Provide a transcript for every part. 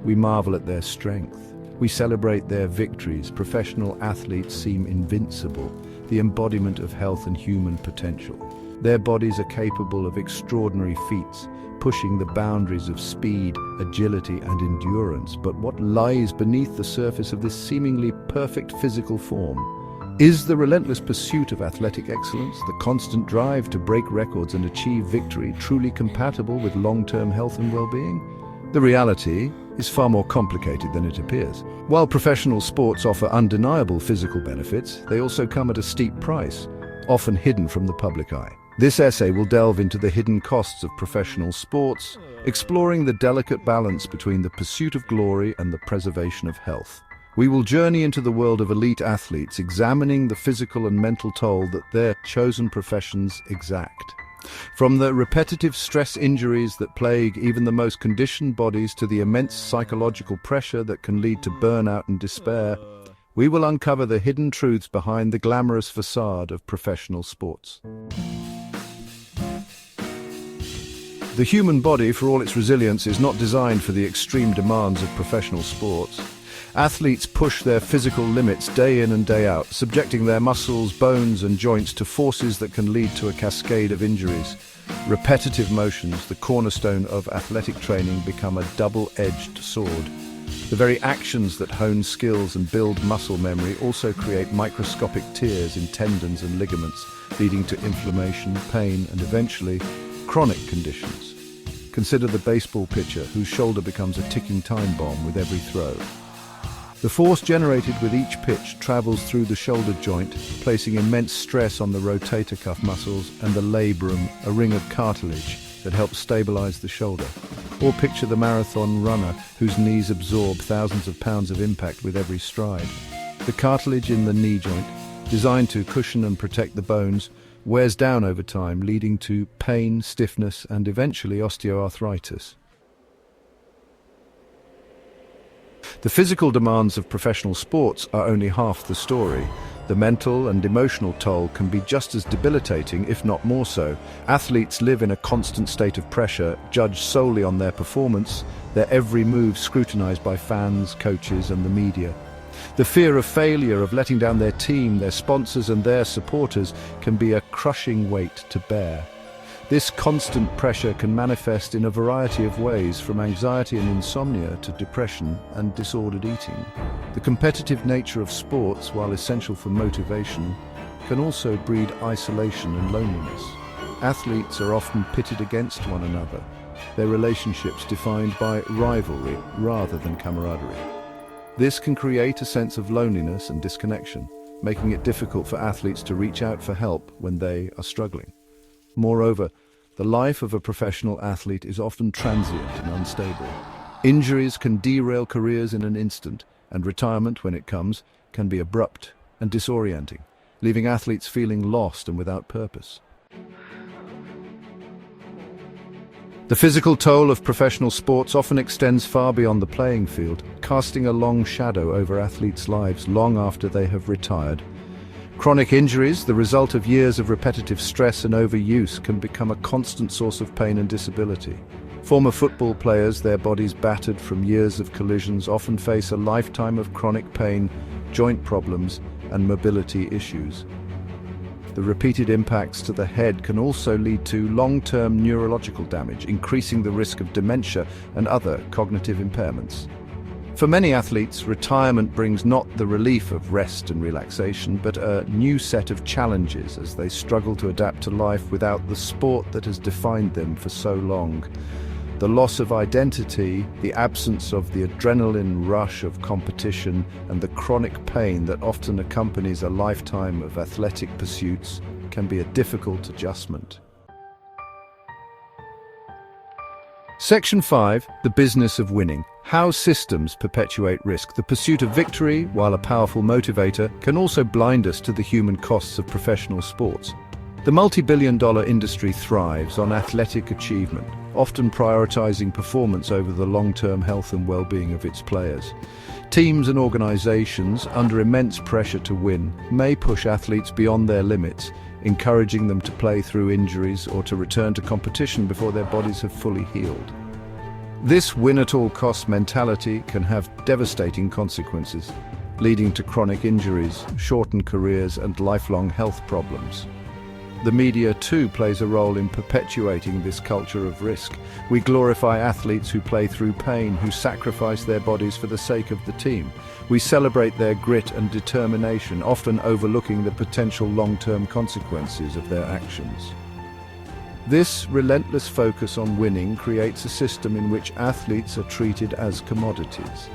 We marvel at their strength. We celebrate their victories. Professional athletes seem invincible, the embodiment of health and human potential. Their bodies are capable of extraordinary feats, pushing the boundaries of speed, agility, and endurance. But what lies beneath the surface of this seemingly perfect physical form? Is the relentless pursuit of athletic excellence, the constant drive to break records and achieve victory, truly compatible with long-term health and well-being? The reality is far more complicated than it appears. While professional sports offer undeniable physical benefits, they also come at a steep price, often hidden from the public eye. This essay will delve into the hidden costs of professional sports, exploring the delicate balance between the pursuit of glory and the preservation of health. We will journey into the world of elite athletes, examining the physical and mental toll that their chosen professions exact. From the repetitive stress injuries that plague even the most conditioned bodies to the immense psychological pressure that can lead to burnout and despair, we will uncover the hidden truths behind the glamorous facade of professional sports. The human body, for all its resilience, is not designed for the extreme demands of professional sports. Athletes push their physical limits day in and day out, subjecting their muscles, bones, and joints to forces that can lead to a cascade of injuries. Repetitive motions, the cornerstone of athletic training, become a double-edged sword. The very actions that hone skills and build muscle memory also create microscopic tears in tendons and ligaments, leading to inflammation, pain, and eventually chronic conditions. Consider the baseball pitcher whose shoulder becomes a ticking time bomb with every throw. The force generated with each pitch travels through the shoulder joint, placing immense stress on the rotator cuff muscles and the labrum, a ring of cartilage that helps stabilize the shoulder. Or picture the marathon runner whose knees absorb thousands of pounds of impact with every stride. The cartilage in the knee joint, designed to cushion and protect the bones, wears down over time, leading to pain, stiffness, and eventually osteoarthritis. The physical demands of professional sports are only half the story. The mental and emotional toll can be just as debilitating, if not more so. Athletes live in a constant state of pressure, judged solely on their performance, their every move scrutinized by fans, coaches, and the media. The fear of failure, of letting down their team, their sponsors, and their supporters can be a crushing weight to bear. This constant pressure can manifest in a variety of ways, from anxiety and insomnia to depression and disordered eating. The competitive nature of sports, while essential for motivation, can also breed isolation and loneliness. Athletes are often pitted against one another, their relationships defined by rivalry rather than camaraderie. This can create a sense of loneliness and disconnection, making it difficult for athletes to reach out for help when they are struggling. Moreover, the life of a professional athlete is often transient and unstable. Injuries can derail careers in an instant, and retirement, when it comes, can be abrupt and disorienting, leaving athletes feeling lost and without purpose. The physical toll of professional sports often extends far beyond the playing field, casting a long shadow over athletes' lives long after they have retired. Chronic injuries, the result of years of repetitive stress and overuse, can become a constant source of pain and disability. Former football players, their bodies battered from years of collisions, often face a lifetime of chronic pain, joint problems, and mobility issues. The repeated impacts to the head can also lead to long-term neurological damage, increasing the risk of dementia and other cognitive impairments. For many athletes, retirement brings not the relief of rest and relaxation, but a new set of challenges as they struggle to adapt to life without the sport that has defined them for so long. The loss of identity, the absence of the adrenaline rush of competition, and the chronic pain that often accompanies a lifetime of athletic pursuits can be a difficult adjustment. Section 5. The business of winning. How systems perpetuate risk. The pursuit of victory, while a powerful motivator, can also blind us to the human costs of professional sports. The multi-billion-dollar industry thrives on athletic achievement, often prioritizing performance over the long-term health and well-being of its players. Teams and organizations, under immense pressure to win, may push athletes beyond their limits, encouraging them to play through injuries or to return to competition before their bodies have fully healed. This win-at-all-cost mentality can have devastating consequences, leading to chronic injuries, shortened careers, and lifelong health problems. The media too plays a role in perpetuating this culture of risk. We glorify athletes who play through pain, who sacrifice their bodies for the sake of the team. We celebrate their grit and determination, often overlooking the potential long-term consequences of their actions. This relentless focus on winning creates a system in which athletes are treated as commodities,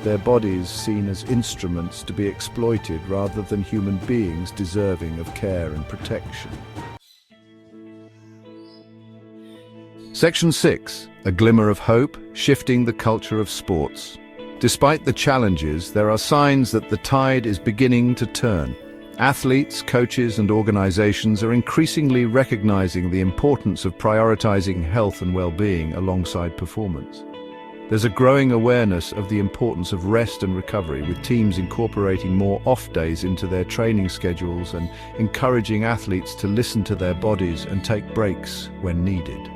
their bodies seen as instruments to be exploited rather than human beings deserving of care and protection. Section 6. A glimmer of hope, shifting the culture of sports. Despite the challenges, there are signs that the tide is beginning to turn. Athletes, coaches, and organizations are increasingly recognizing the importance of prioritizing health and well-being alongside performance. There's a growing awareness of the importance of rest and recovery, with teams incorporating more off days into their training schedules and encouraging athletes to listen to their bodies and take breaks when needed.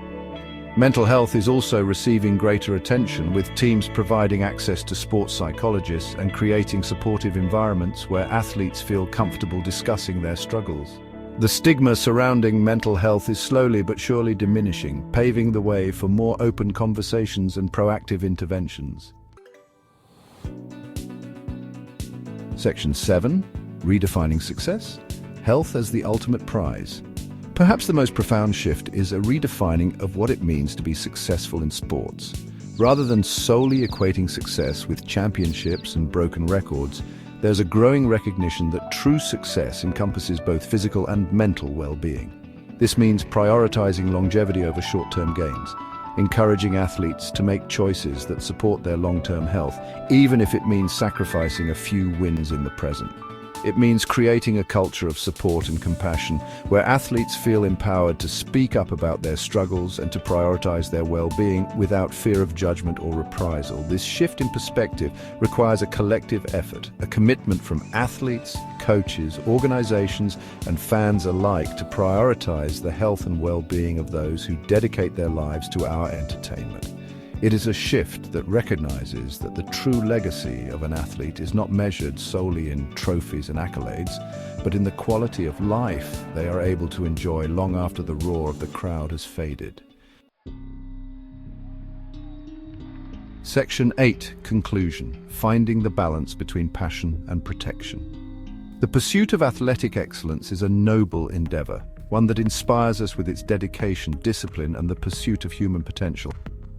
Mental health is also receiving greater attention, with teams providing access to sports psychologists and creating supportive environments where athletes feel comfortable discussing their struggles. The stigma surrounding mental health is slowly but surely diminishing, paving the way for more open conversations and proactive interventions. Section 7. Redefining success. Health as the ultimate prize. Perhaps the most profound shift is a redefining of what it means to be successful in sports. Rather than solely equating success with championships and broken records, there's a growing recognition that true success encompasses both physical and mental well-being. This means prioritizing longevity over short-term gains, encouraging athletes to make choices that support their long-term health, even if it means sacrificing a few wins in the present. It means creating a culture of support and compassion where athletes feel empowered to speak up about their struggles and to prioritize their well-being without fear of judgment or reprisal. This shift in perspective requires a collective effort, a commitment from athletes, coaches, organizations, and fans alike to prioritize the health and well-being of those who dedicate their lives to our entertainment. It is a shift that recognizes that the true legacy of an athlete is not measured solely in trophies and accolades, but in the quality of life they are able to enjoy long after the roar of the crowd has faded. Section 8. Conclusion. Finding the balance between passion and protection. The pursuit of athletic excellence is a noble endeavor, one that inspires us with its dedication, discipline, and the pursuit of human potential.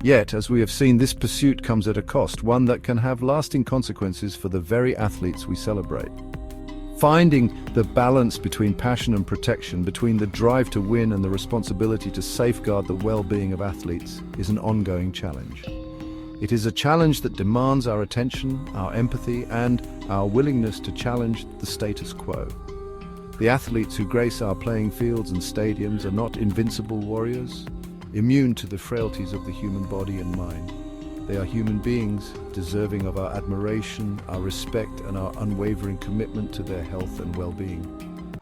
Yet, as we have seen, this pursuit comes at a cost, one that can have lasting consequences for the very athletes we celebrate. Finding the balance between passion and protection, between the drive to win and the responsibility to safeguard the well-being of athletes, is an ongoing challenge. It is a challenge that demands our attention, our empathy, and our willingness to challenge the status quo. The athletes who grace our playing fields and stadiums are not invincible warriors, immune to the frailties of the human body and mind. They are human beings, deserving of our admiration, our respect, and our unwavering commitment to their health and well-being.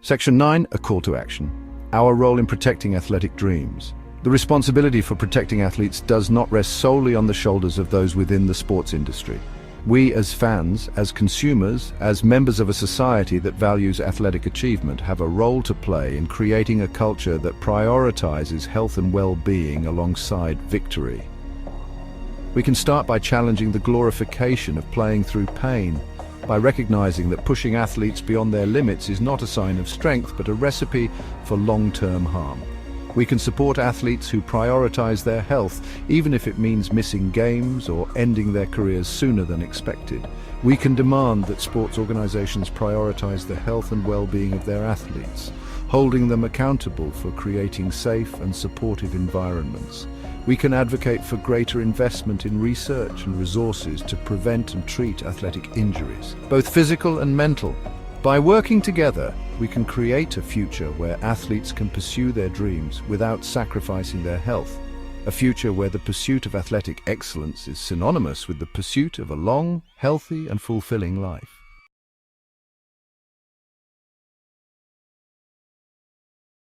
Section 9. A call to action. Our role in protecting athletic dreams. The responsibility for protecting athletes does not rest solely on the shoulders of those within the sports industry. We as fans, as consumers, as members of a society that values athletic achievement, have a role to play in creating a culture that prioritizes health and well-being alongside victory. We can start by challenging the glorification of playing through pain, by recognizing that pushing athletes beyond their limits is not a sign of strength, but a recipe for long-term harm. We can support athletes who prioritize their health, even if it means missing games or ending their careers sooner than expected. We can demand that sports organizations prioritize the health and well-being of their athletes, holding them accountable for creating safe and supportive environments. We can advocate for greater investment in research and resources to prevent and treat athletic injuries, both physical and mental. By working together, we can create a future where athletes can pursue their dreams without sacrificing their health, a future where the pursuit of athletic excellence is synonymous with the pursuit of a long, healthy, and fulfilling life.